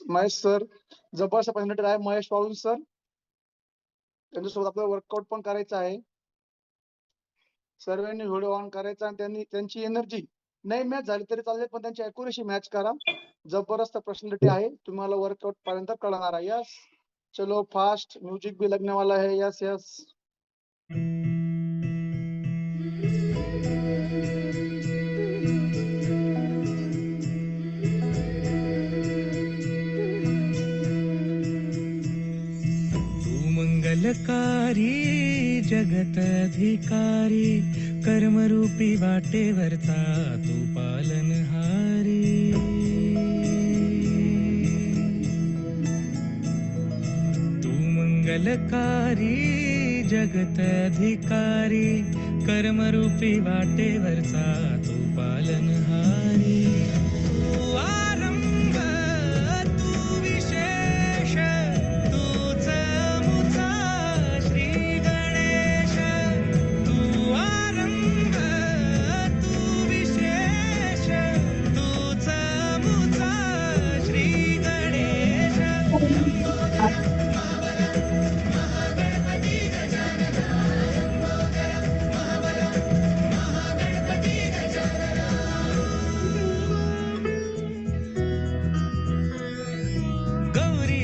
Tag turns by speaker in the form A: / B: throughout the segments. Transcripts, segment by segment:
A: Mahesh sir जबरदस्त presenter आहे Mahesh Walunj sir. त्यांच्यासोबत आपल्याला वर्कआउट पण करायचं आहे. सर्वांनी व्हिडिओ ऑन करायचा आणि त्यांची एनर्जी नाही मॅच झाली तरी चालेल पण त्यांची अॅक्युरेसी मॅच करा. जबरदस्त पर्सनॅलिटी आहे, तुम्हाला वर्कआउट पर्यंत कळणार आहे. यस चलो फास्ट म्यूजिक भी लगने वाला है. यस यस
B: मंगलकारी जगत अधिकारी कर्मरूपी वाटेवरचा तू पालनहारी. तू मंगलकारी जगत अधिकारी कर्मरूपी वाटेवरचा तू पालनहारी. तू आरंभ तू विशेष तूच मुचा श्री गणेश. तू आरंभ तू विशेष तूच मुचा श्री गणेश.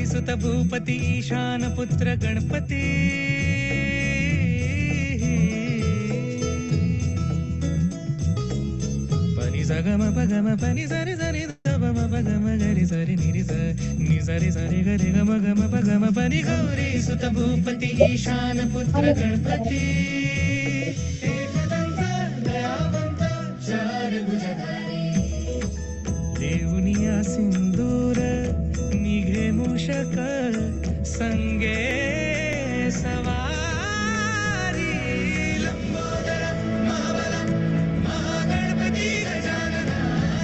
B: सुत भूपती ईशान पुत्र गणपती. पनी सगम पगम पनी सरी सरी दबम पगम गरी सरी निरी नि सरी सरी गरी गम गम पगम पनी. गौरी सुत भूपती ईशान पुत्र गणपती. एकदंत दयावंत चार भुजधारी. देऊनिया सिंदूर निघे मूषक संगे सवारी. लंबोदर महाबल महागणपती गजानना.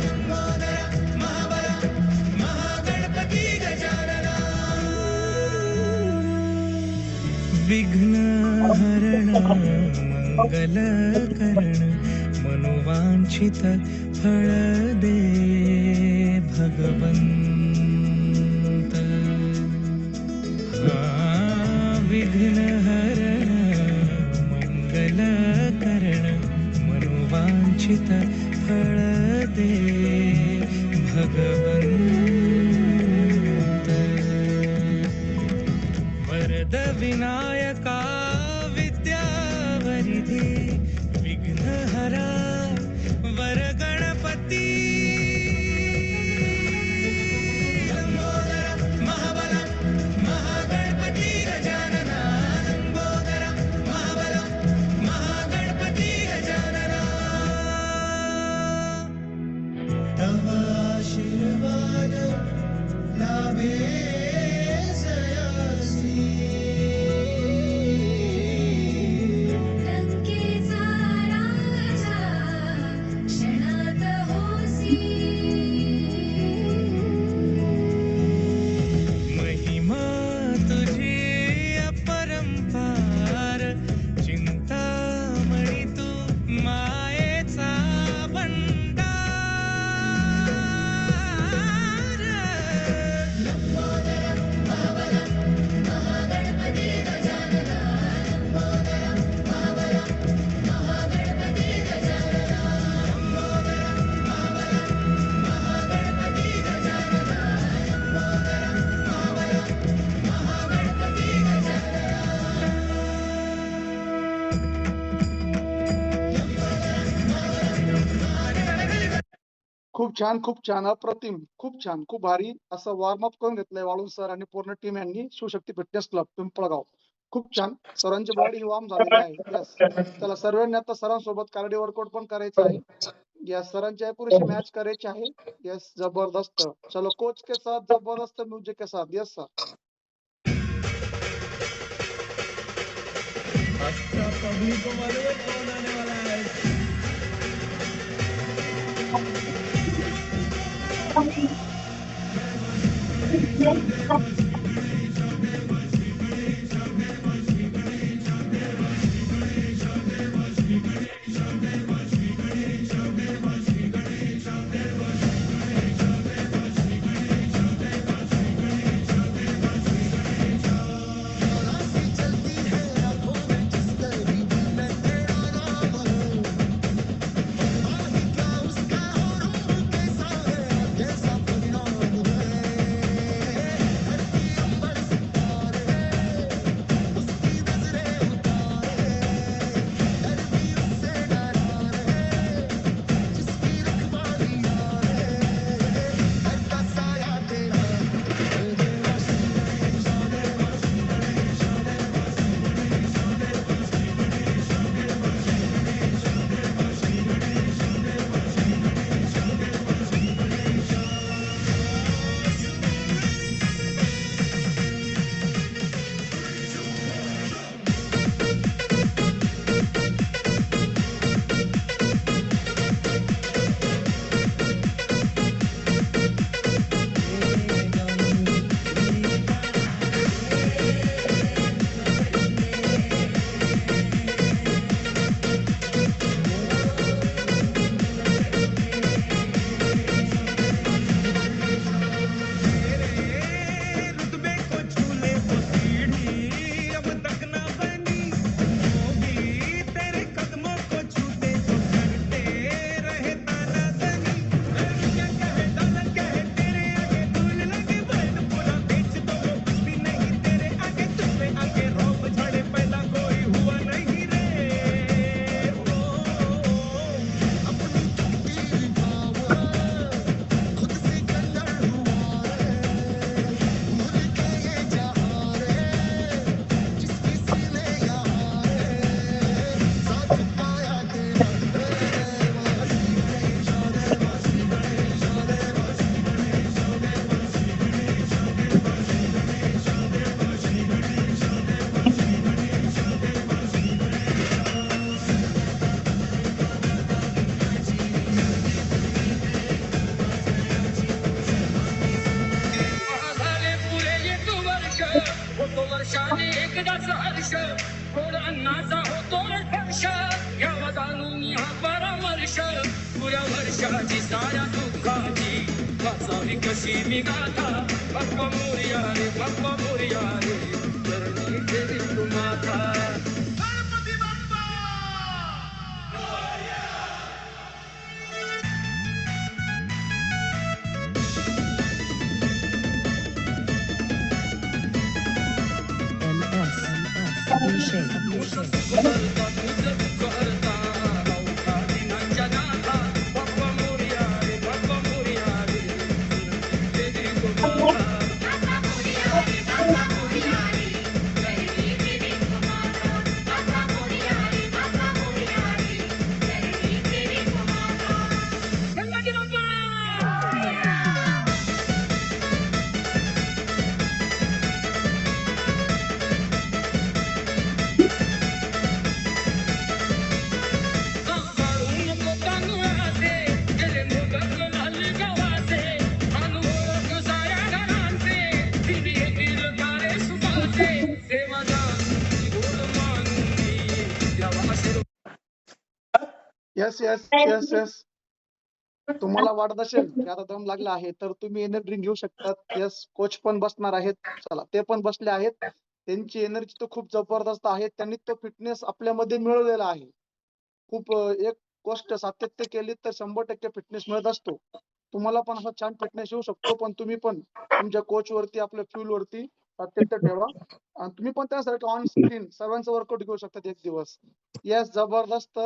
B: लंबोदर महाबल महागणपती गजानना. विघ्न हरण मंगल करण मनोवांछित फळ दे भगवंत. विघ्न हरण मंगल करण मनोवांछित फळ दे भगवंत. वरद विनायका विद्यावरिधी विघ्नहरा वर गणपती.
A: खूप छान अप्रतिम. खूप छान, खूप भारी असं वॉर्मअप करून घेतलंय वाळुंज सर आणि पूर्ण टीम यांनी. Shivshakti fitness club Pimpalgaon. खूप छान. सरांची बॉडी वॉर्म झालेली आहे. यस चला सर्वांनी आता सरांसोबत कार्डिओ वर्कआउट पण करायचं आहे. यस सरांची पुरेशी मॅच करायची आहे. यस जबरदस्त. चलो कोच के साथ जबरदस्त म्यूजिक के साथ. Yes sir.
B: अच्छा पब्लिक को मालूम है कौन आने वाला है. निसर्गाचा हर्ष गोड अन्नाचा होतो स्पर्श घ्यावा जाणून हा परामर्श पुऱ्या वर्षाची साऱ्या दुःखाची वाचावी कशी मी गाथा बाप्पा मोरया रे बाप्पा मोरया रे चरणी देवी तुम्हाचा Ganpati Bappa
A: yes yes yes yes तुम्हाला वाटत असेल की आता दम लागला आहे तर तुम्ही एनर्जी ड्रिंक घेऊ शकतात. येस कोच पण बसणार आहेत. चला ते पण बसले आहेत. त्यांची एनर्जी तर खूप जबरदस्त आहे. त्यांनी तो फिटनेस आपल्यामध्ये मिळवलेला आहे. खूप एक गोष्ट सातत्य केली तर 100% फिटनेस मिळत असतो. तुम्हाला पण असा छान फिटनेस येऊ शकतो. पण तुम्ही पण तुमच्या कोच वरती आपल्या फ्युल वरती सातत्य ठेवा आणि तुम्ही पण त्यासाठी ऑन स्क्रीन सर्वांचं वर्कआउट घेऊ शकतात एक दिवस. येस जबरदस्त.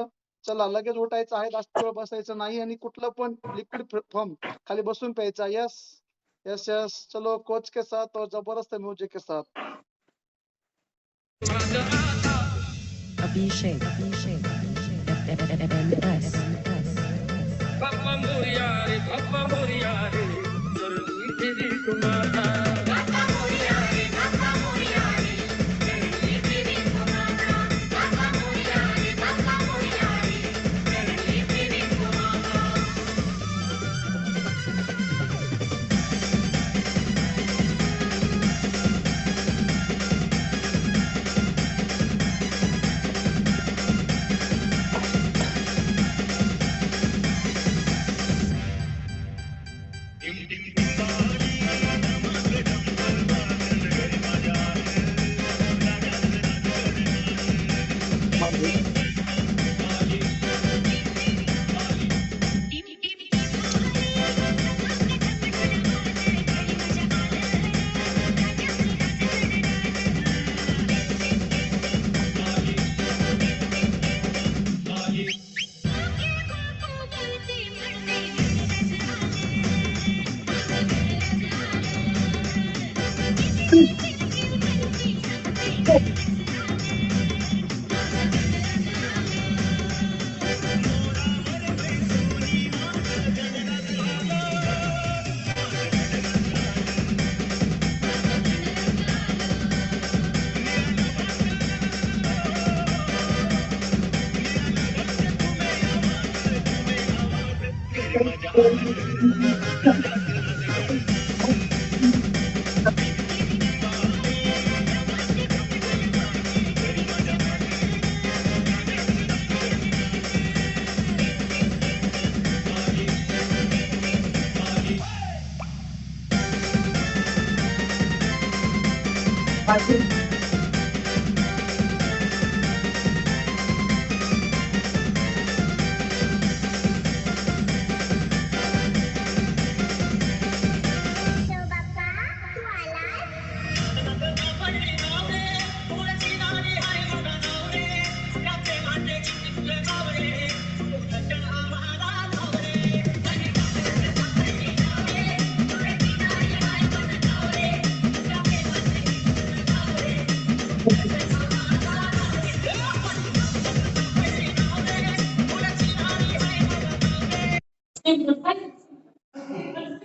A: चला लगेच उठायचं आहे. जास्त वेळ बसायचं नाही आणि कुठलं पण लिक्विड फॉर्म खाली बसून प्यायचा. यस यस यस चलो कोच के साथ और जबरदस्त म्यूजिक के साथ.
C: Abhishek. MS.
B: बाप्पा मोरया रे बाप्पा मोरया रे चरणी देवी तुम्हाचा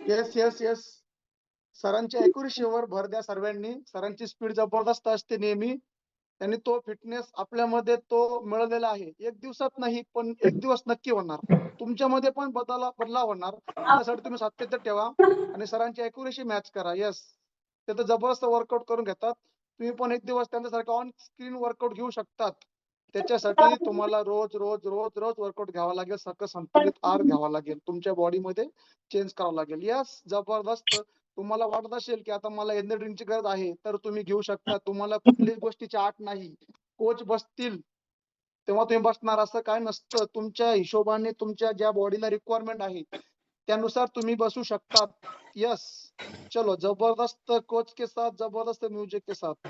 A: येस येस येस सरांच्या ॲक्युरेसीवर भर द्या सर्वांनी. सरांची स्पीड जबरदस्त असते नेहमी. त्यांनी तो फिटनेस आपल्यामध्ये तो मिळवलेला आहे. एक दिवसात नाही पण एक दिवस नक्की होणार. तुमच्यामध्ये पण बदलाव होणार. त्यासाठी तुम्ही सातत्य ठेवा आणि सरांची ॲक्युरेसी मॅच करा. येस ते तर जबरदस्त वर्कआउट करून घेतात. तुम्ही पण एक दिवस त्यांच्यासारखं ऑन स्क्रीन वर्कआउट घेऊ शकतात. त्याच्यासाठी तुम्हाला रोज रोज रोज रोज वर्कआउट घ्यावा लागेल, संतुलित आहार घ्यावा लागेल, तुमच्या बॉडीमध्ये चेंज करावं लागेल. यस, जबरदस्त. तुम्हाला वाटत असेल की आता मला एनर्जी ड्रिंकची गरज आहे, तर तुम्ही घेऊ शकता. तुम्हाला कुठलीच गोष्टीची आट नाही. कोच बसतील तेव्हा तुम्ही बसणार, असं काय नसतं. तुमच्या हिशोबाने तुमच्या ज्या बॉडीला रिक्वायरमेंट आहे त्यानुसार तुम्ही बसू शकतात. यस, चलो जबरदस्त कोच के साथ, जबरदस्त म्यूजिक के साथ.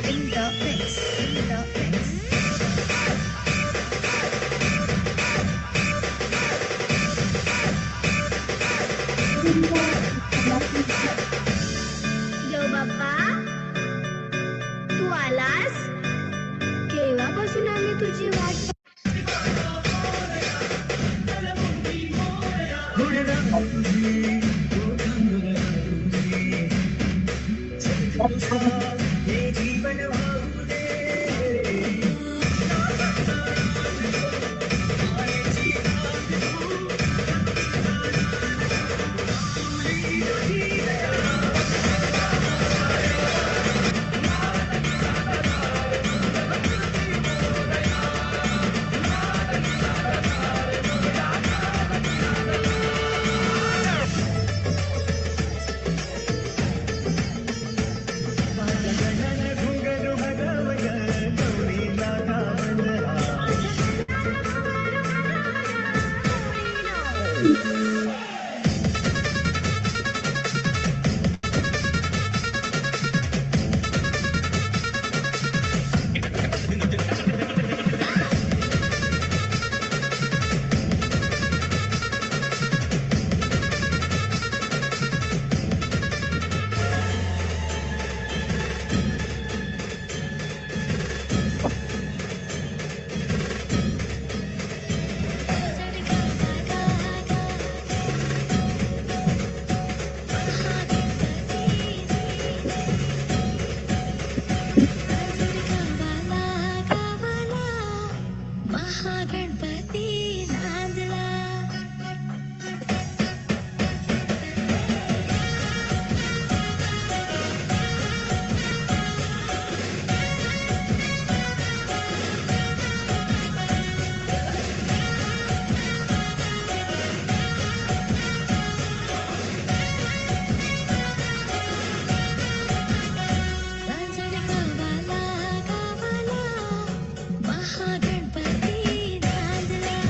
C: In the mix, in the mix.
D: यो बाप्पा, तू आलास? केव्हापासून आम्ही तुझी वाट महागणपती नांदला. रांजण गावाला गावाला महागणपती नांदला.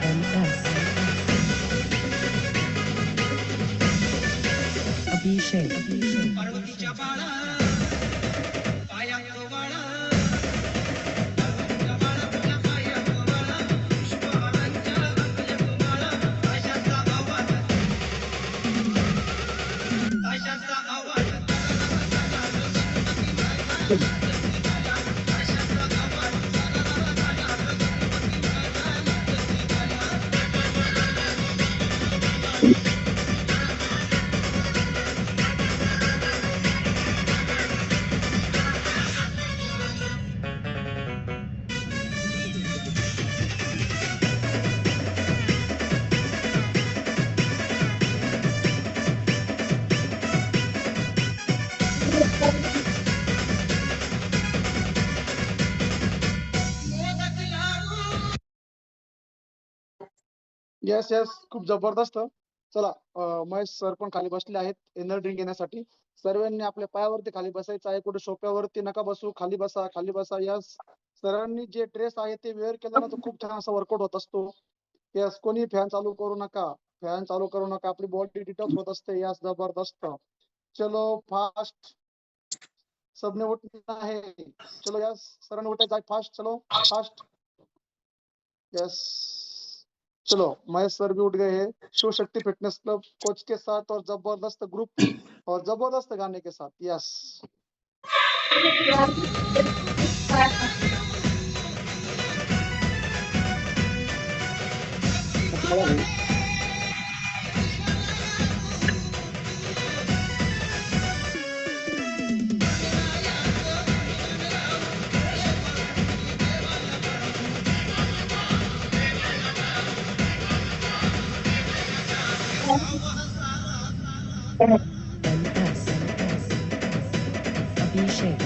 C: MS. Abhishek.
A: येस येस, खूप जबरदस्त. चला महेश सर पण खाली बसले आहेत एनर्जी ड्रिंक घेण्यासाठी. सर्वांनी आपल्या पायावरती खाली बसायचं आहे, कुठे सोप्यावरती नका बसू, खाली बसा खाली बसा. यस, सरांनी जे ड्रेस आहे ते वेअर केलं ना तर खूप छान असा वर्कआउट होत असतो. यस, कोणी फॅन चालू करू नका, फॅन चालू करू नका, आपली बॉडी डिटॉक्स होत असते. यस, जबरदस्त. चलो फास्ट, सबने उठना है. चलो यस, सरांनी उठायचं आहे, फास्ट चलो फास्ट. यस, चलो महेश सर भी उठ गए हैं Shiv Shakti fitness club coach के साथ और जबरदस्त ग्रुप और जबरदस्त गाने के साथ. Yes,
C: MS Abhishek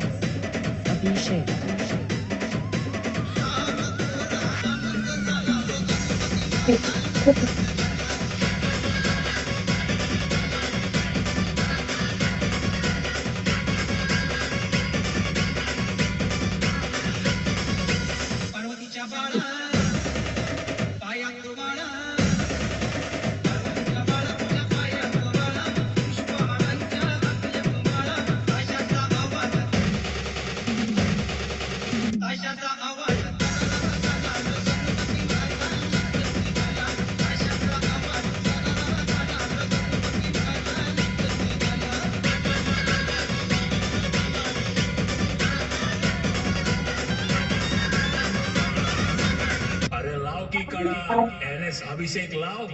C: MS Abhishek
B: पार्वतीच्या बाळा पायात बाळा अरे लाव की कडा NS अभिषेक लाव.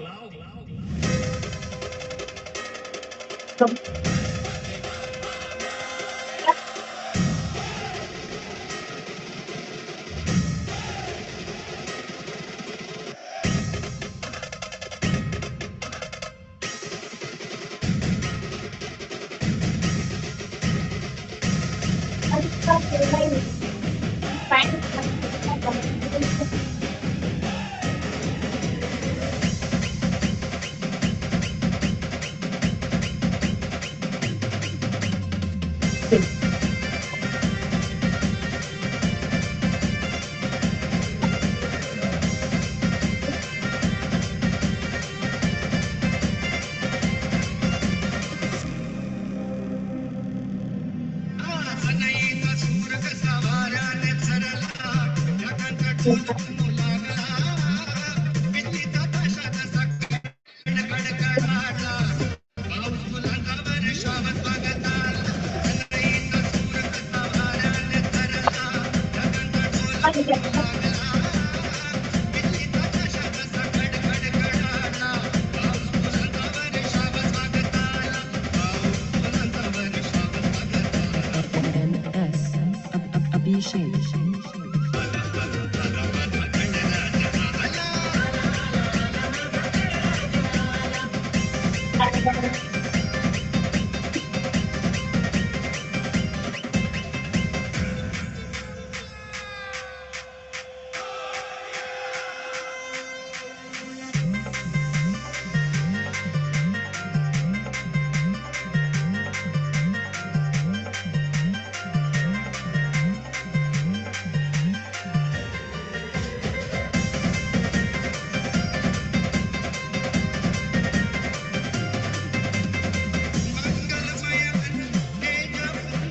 C: MS Abhishek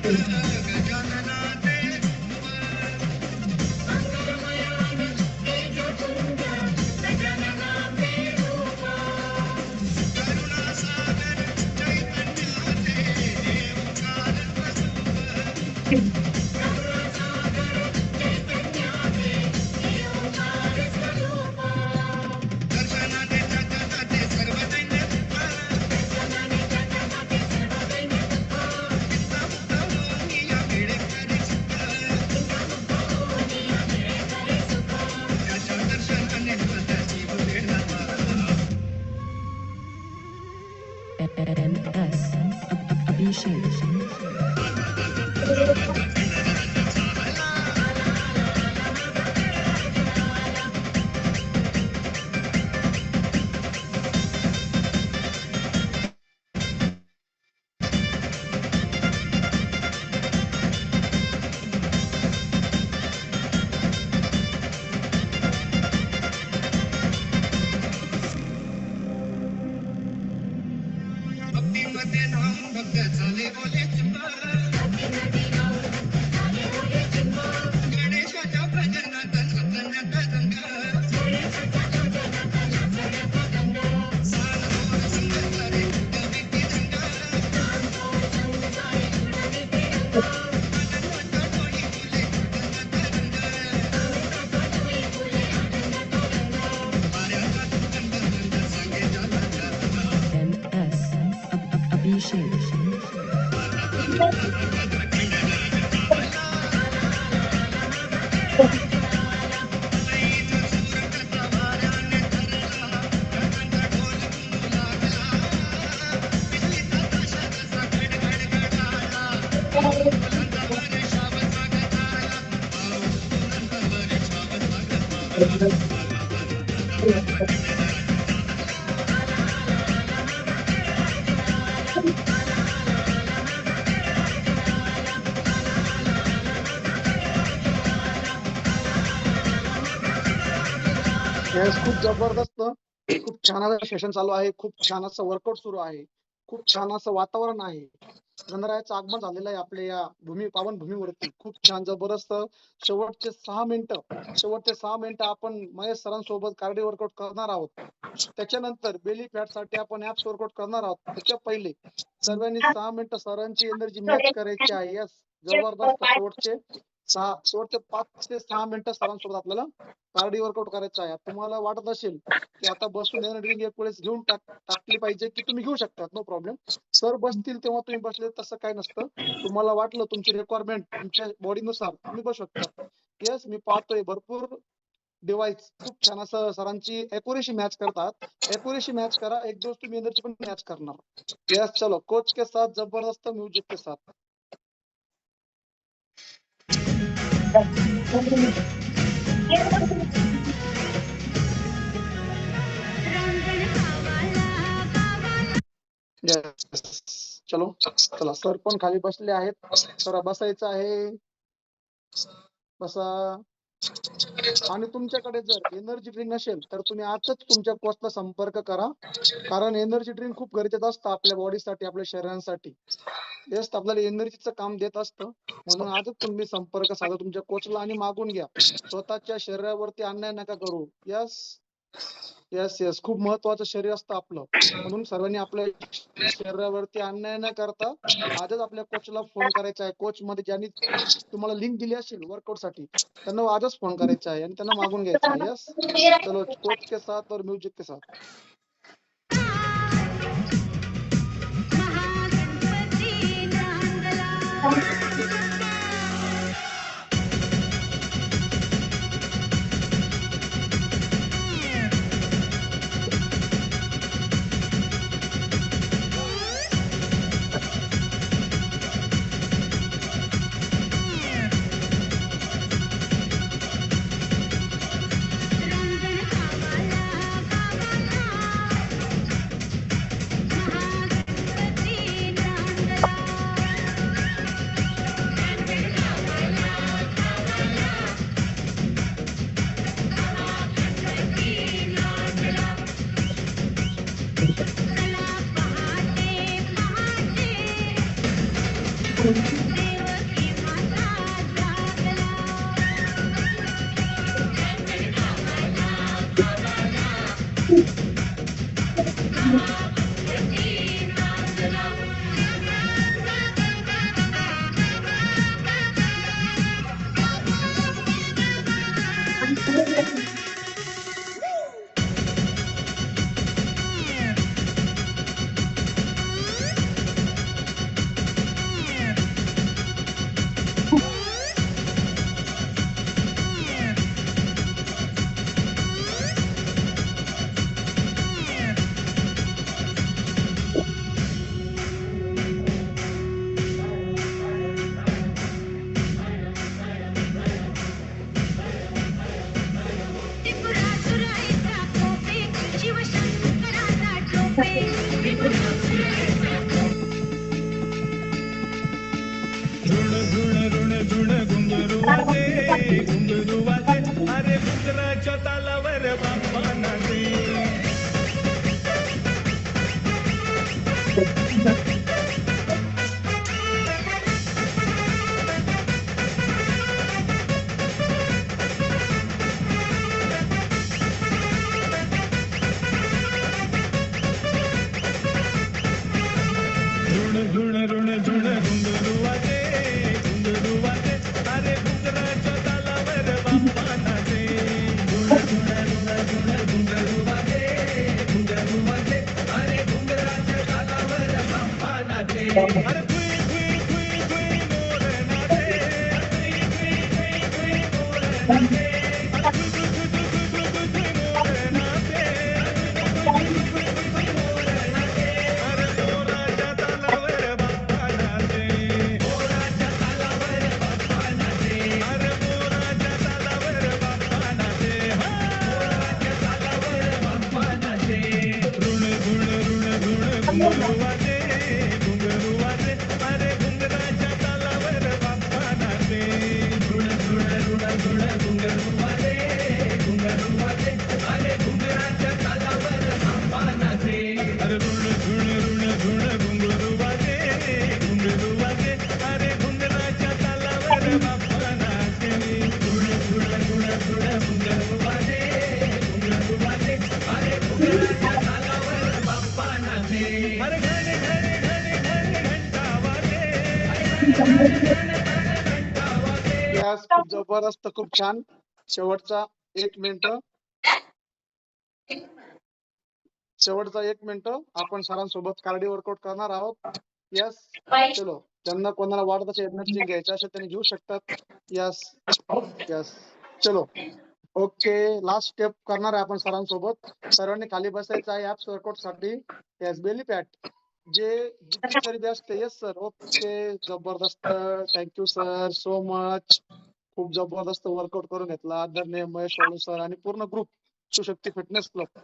E: MS Abhishek. MS Abhishek.
A: Yes, खूप जबरदस्त खूप छान असं सेशन चालू आहे. खूप छान असं वर्कआउट सुरू आहे. खूप छान असं वातावरण आहे. गणरायाचं आगमन झालेलं आहे आपल्या या पावन भूमीवरती. खूप छान जबरदस्त शेवटचे 6 मिनिटं आपण महेश सरांसोबत कार्डिओ वर्कआउट करणार आहोत. त्याच्यानंतर बेली फॅट साठी आपण ऍप्स वर्कआउट करणार आहोत. त्याच्या पहिले सर्वांनी 6 मिनिटं सरांची एनर्जी मॅच करायची आहे. यस, जबरदस्त शेवटचे 5 ते 6 मिनिटं सरांसोबत आपल्याला कार्डिओ वर्कआउट करायचं आहे. तुम्हाला वाटत असेल की आता बसून एनर्जी ड्रिंक एक वेळेस घेऊन टाकली पाहिजे की तुम्ही घेऊ शकता, नो प्रॉब्लेम. सर बसतील तेव्हा तुम्ही बसले, तसं काय नसतं. तुम्हाला वाटलं तुमची रिक्वायरमेंट तुमच्या बॉडीनुसार तुम्ही बसू शकता. येस, मी पाहतोय भरपूर डिवाइस खूप छान असं सरांची एक्युरेसी मॅच करतात. एक्युरेसी मॅच करा, एक दिवस तुम्ही एनर्जी पण मॅच करणार. यस, चलो कोच के साथ जबरदस्त म्यूजिक के साथ. यस, चलो चला. सर पण खाली बसले आहेत. सर बसायचं आहे. बसा. आणि तुमच्याकडे जर एनर्जी ड्रिंक नसेल तर तुम्ही आजच तुमच्या कोचला संपर्क करा, कारण एनर्जी ड्रिंक खूप गरजेचं असतं आपल्या बॉडीसाठी, आपल्या शरीरासाठी. येस, आपल्याला एनर्जीचं काम देत असतं. म्हणून आजच तुम्ही संपर्क साधा तुमच्या कोचला आणि मागून घ्या. स्वतःच्या शरीरावरती अन्याय नका करू. यस यस यस, खूप महत्वाचं शरीर असतं आपलं. म्हणून सर्वांनी आपल्या शरीरावरती अन्याय न करता आजच आपल्या कोचला फोन करायचा आहे. कोच मध्ये ज्यांनी तुम्हाला लिंक दिली असेल वर्कआउट साठी त्यांना आजच फोन करायचा आहे आणि त्यांना मागून घ्यायचं आहे. यस, चलो कोच के साथ और म्यूजिक के साथ.
D: महागणपती नांदला रंजन गावाला गावाला महागणपती नांदला रंजन गावाला गावाला महागणपती नांदला. चला पहाटे पहाटे देव
B: झुण घुंगरू वाजे घुंगरू वाजे अरे घुंगराच्या तालावर बाप्पा नाचे ऋण झुण घुंगरू वाजे अरे घुंगराच्या तालावर बाप्पा नाचे घुंगरू वाजे अरे घुंगराच्या तालावर बाप्पा नाचे अरे खुई खुई खुई खुई मोर नाचे खुई खुई खुई खुई मोर नाचे अरे खुई खुई खुई खुई खुई खुई मोर नाचे अरे मोराच्या तालावर बाप्पा नाचे मोराच्या तालावर बाप्पा नाचे अरे मोराच्या तालावर बाप्पा नाचे मोराच्या तालावर बाप्पा नाचे ऋण घुंगरू वाजे अरे घुंगराच्या तालावर बाप्पा नाचे ऋण घुंगरू वाजे अरे घुंगराच्या तालावर बाप्पा नाचे अरे ऋण घुंगरू वाजे अरे घुंगराच्या तालावर बाप्पा नाचे ऋण घुंगरू वाजे अरे घुंगराच्या तालावर बाप्पा नाचे अरे घणे घणे घणे घणे घंटा वाजे
A: यस खूप जबरदस्त खूप छान शेवटचा 1 मिनिट आपण सरांसोबत कार्डिओ वर्कआउट करणार आहोत यस चलो ज्यांना कोणाला वाटत असेल एनर्जी घ्यायचं असेल त्यांनी घेऊ शकतात यस चलो ओके लास्ट स्टेप करणार आहे आपण सरांसोबत सर्वांनी खाली बसायचं आहे ऍप्स वर्कआउट साठी यस बेली पॅट जे जितकी चरबी असते यस सर ओके जबरदस्त थँक्यू सर सो मच खूप जबरदस्त वर्कआउट करून घेतला आदरणीय महेश वाळू सर आणि पूर्ण ग्रुप शिवशक्ती फिटनेस क्लब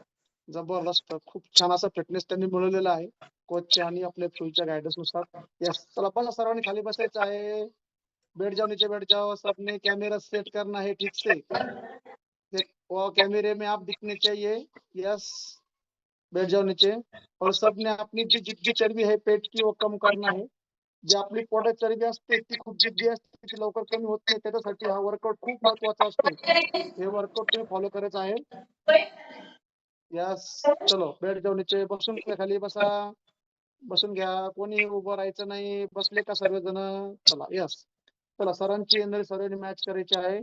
A: जबरदस्त खूप छान असा फिटनेस त्यांनी मिळवलेला आहे कोचच्या आणि आपल्या फ्युचर गायडन्स नुसार यस चला बसा सर्वांनी खाली बसायचं आहे बैठ जाओ सबने कैमरा सेट करना है ठीक से वो कैमरे में आप दिखने चाहिए यस बैठ जाओ नीचे और सबने अपनी जी जितकी चरबी है पेट की वो कम करना है जी आपली पोटात चरबी असते ती खूप जिद्दी असते ती लवकर कमी होत नाही त्याच्यासाठी हा वर्कआउट खूप महत्वाचा असतो हे वर्कआउट तुम्ही फॉलो करायचं आहे यस चलो बैठ जाओ नीचे बसून खाली बसून घ्या कोणी उभं राहायचं नाही बसले का सर्वजण चला यस चला सरांची एनर्जी सर्वांनी मॅच करायची आहे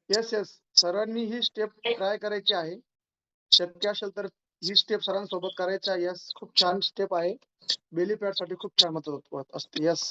A: येस येस, सरांनी ही स्टेप ट्राय करायची आहे. शक्य असेल तर ही स्टेप सरांसोबत करायची आहे. येस, खूप छान स्टेप आहे. बेली पॅड साठी खूप छान मदत होत असते. येस.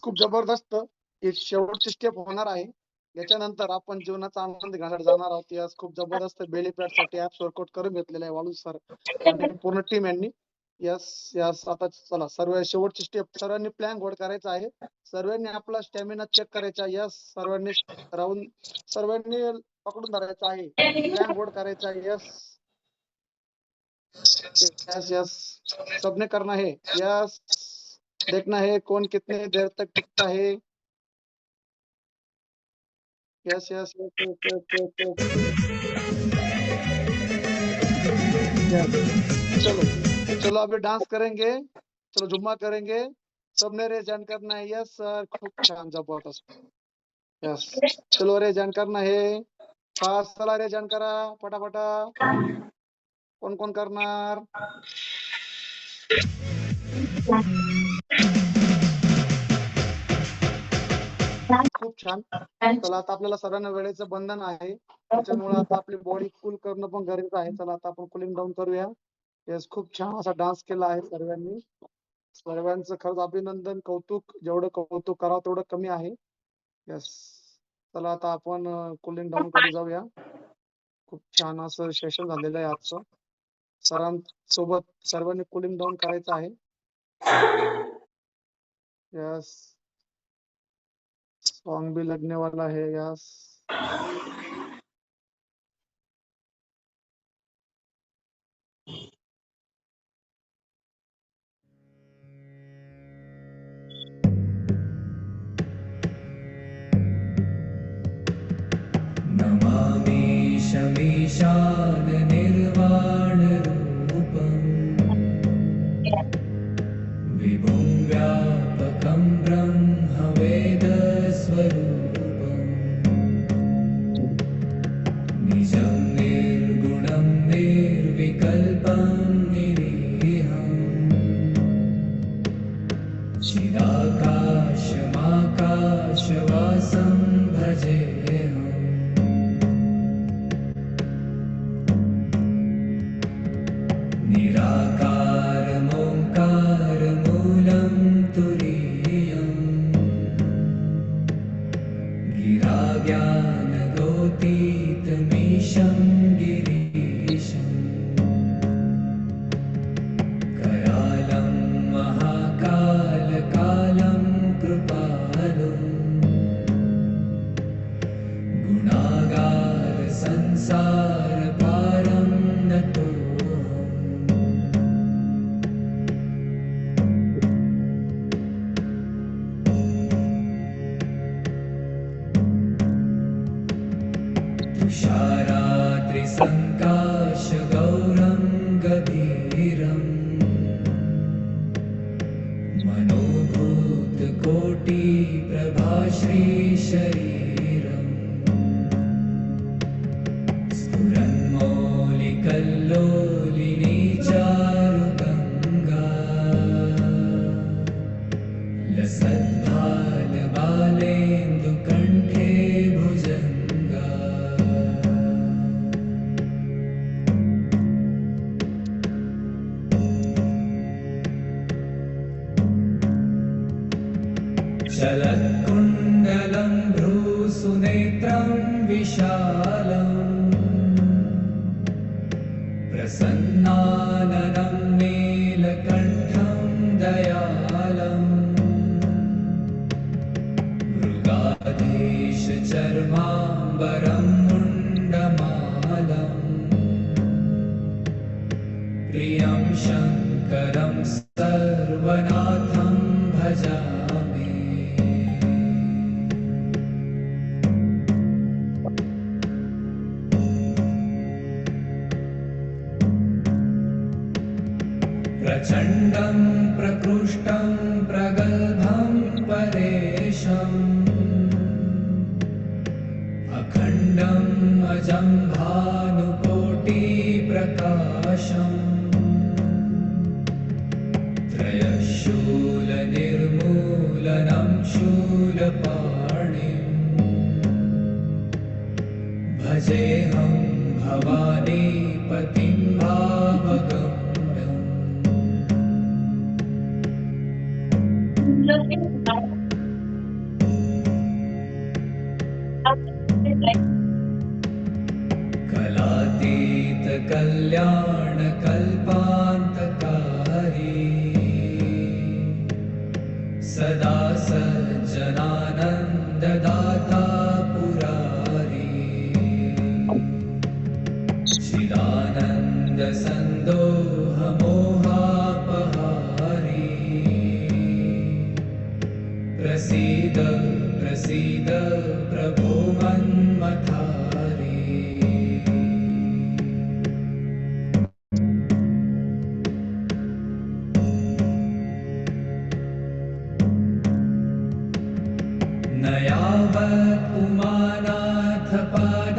A: खूप जबरदस्त एक शेवटची स्टेप होणार आहे. याच्यानंतर आपण जीवनाचा आनंद घेण्यासाठी जाणार आहोत. यास खूप जबरदस्त बेली पॅड साठी ऍप्स वर्कआउट करून घेतलेलं आहे वाळू सर आणि पूर्ण टीम यांनी. यस यस आता चला सर्व शेवटची स्टेप सर्वांनी प्लॅन गोड करायचा आहे. सर्वांनी आपला स्टॅमिना चेक करायचा. यस सर्वांनी राहून सर्वांनी पकडून धरायचा आहे. प्लॅन गोड करायचा आहे. यस यस यस सबने करना है. यस देखना है कौन कितने देर तक टिकता है. Yes yes yes yes yes yes चलो चलो अभी डांस करेंगे. चलो जुम्मा करेंगे. सबने रे जॉइन करना है. यस सर खूप छान जबरदस्त. यस चलो रे जॉइन करना है. फास्ट चला रे जॉइन करा पटापटा. कोण कोण करणार. खूप छान. चला आता आपल्याला सर्वांना वेळेचं बंधन आहे. त्याच्यामुळे आता आपली बॉडी कूल करणं पण गरजेचं आहे. चला आता आपण कुलिंग डाऊन करूया. येस खूप छान असा डान्स केला आहे सर्वांनी. सर्वांचं खरंच अभिनंदन कौतुक. जेवढं कौतुक करावं तेवढं कमी आहे. येस चला आता आपण कुलिंग डाऊन कडे जाऊया. खूप छान असं सेशन झालेलं आहे आजचं. सरांसोबत सर्वांनी कुलिंग डाऊन करायचं आहे. यस सॉन्ग भी लगने वाला है. यस
B: नमामि शमीशान निर्वाण रूपम् विभुं व्यापकं ब्रह्मवेदस्वरूपम् निजं निर्गुणं निर्विकल्पं निरीहम् चिदाकाशमाकाशवासं भजेऽहम् निराकारमोङ्कारमूलं तुरीयम् गिराज्ञानगोतीतमीशं गिरीशम् करालं महाकालकालं कृपालुम् गुणागार संसारपारं नतोऽहम् तुषाराद्रिसङ्काशगौरं गभीरम् मनोभूतकोटिप्रभाश्रीशरीरम् स्फुरन्मौलिकल्लोलिनी चारुगङ्गा लसद्भालबालेन्दुकण्ठे भुजङ्गा चलत्कुण्डलं भ्रूसुनेत्रं विशालम् प्रसन्नाननं नेत्रगोलकं प्रचण्डं प्रकृष्टं प्रगल्भं परेशम् अखण्डम् अजं भानुकोटिप्रकाशम् त्रयशूलनिर्मूलनं शूलपाणिम् भजेऽहं भवानीपतिं भावगम्यम् कलातीतकल्याणकल्पान्तकारी सदा सज्जनानन्ददाता पुरारी चिदानन्दसन्दोहमोहापहारी प्रसीद प्रसीद प्रभो मन्मथारी न यावत् उमानाथ पादारविन्दम्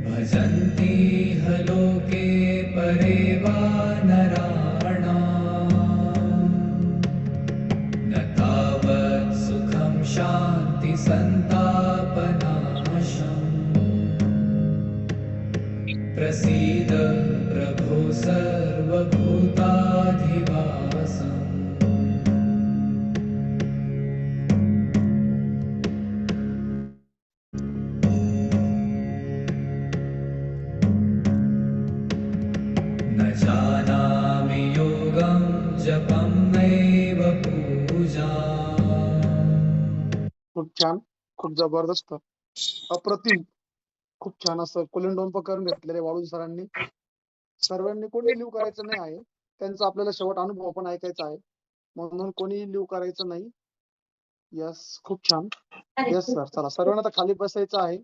B: भजन्ति ह लोके परे वा नराणाम् न तावत् सुखं शान्ति सन्तापनाशम् प्रसीद प्रभो सर्वभूताधिवासम् न जानामि योगं जपं नैव पूजा
A: खूप छान, खूप जबरदस्त, अप्रतिम, खूप छान असं कोलिंडोम करून घेतलेले वाळूंज सरांनी. सर्वांनी कोणी लिव्ह करायचं नाही आहे, त्यांचा आपल्याला शेवट अनुभव पण ऐकायचा आहे, म्हणून कोणी लिव्ह करायचं नाही. यस, खूप छान. येस सर, चला सर्वांना आता खाली बसायचं आहे.